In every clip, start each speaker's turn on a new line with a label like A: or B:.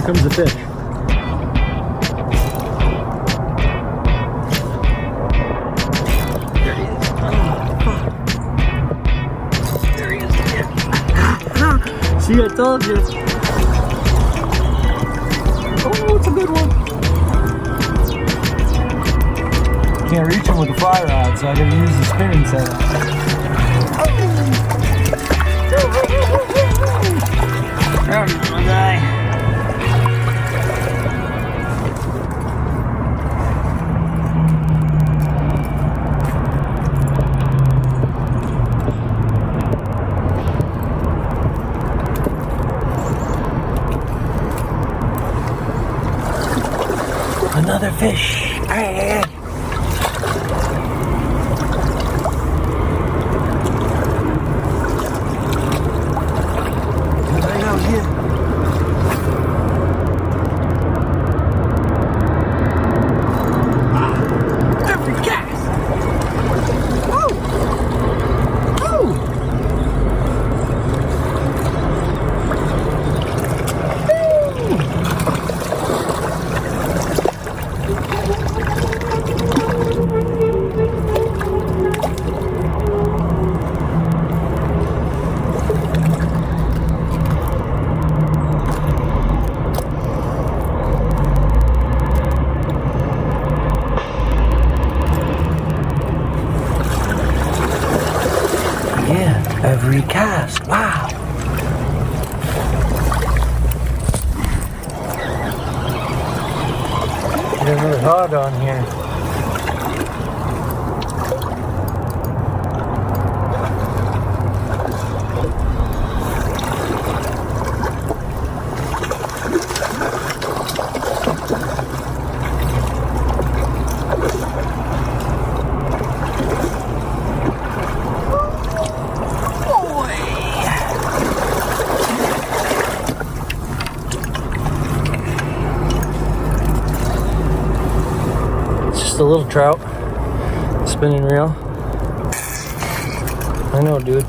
A: comes the fish. There he is. There he is. See, I told you. Oh, it's a good one. Can't reach him with the fly rod, so I gotta use the spinning setup. Trout, my guy. Another fish. Hey. Right out here. Every cast. Woo! Woo! Yeah, every cast. Wow. Get another hog on here. Just a little trout, spinning reel. I know, dude.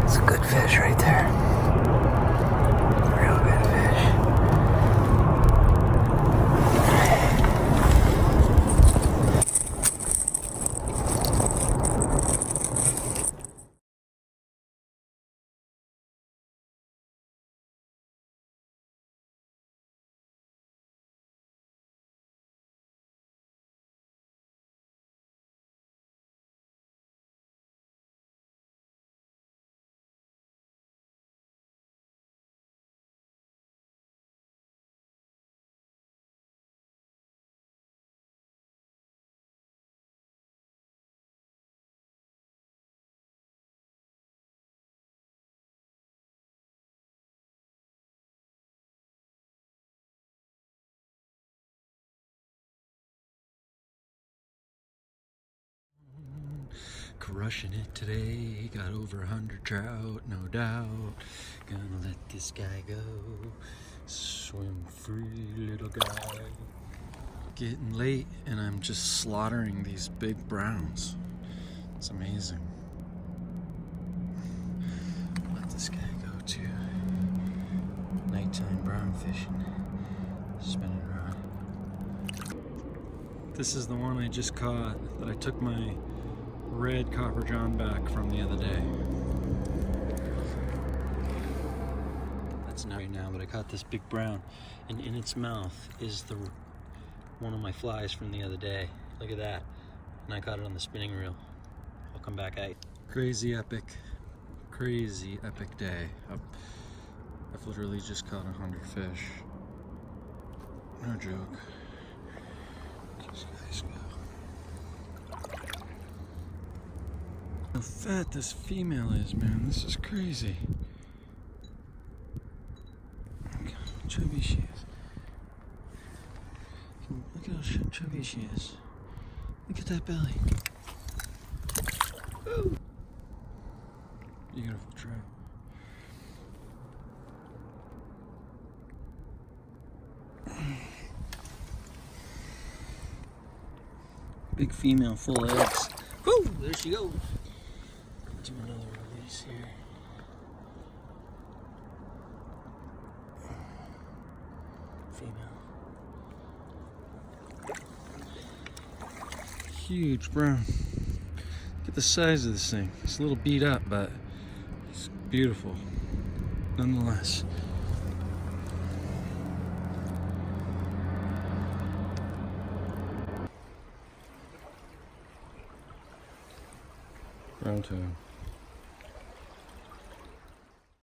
A: It's a good fish right there. Real good fish. Crushing it today, got over 100 trout, no doubt. Gonna let this guy go, swim free, little guy. Getting late and I'm just slaughtering these big browns. It's amazing. Let this guy go too. Nighttime brown fishing, spinning rod. This is the one I just caught that I took my red copper john back from the other day. That's not right now, but I caught this big brown, and in its mouth is one of my flies from the other day. Look at that. And I caught it on the spinning reel. I'll come back out. Crazy epic day. I've literally just caught 100 fish. No joke. These guys go. How fat this female is, man. This is crazy. Look how chubby she is. Look at how chubby she is. Look at that belly. Ooh. Beautiful trout. Big female, full of eggs. Woo! There she goes. Do another release here. Female. Huge brown. Look at the size of this thing. It's a little beat up, but it's beautiful nonetheless. Brown tone.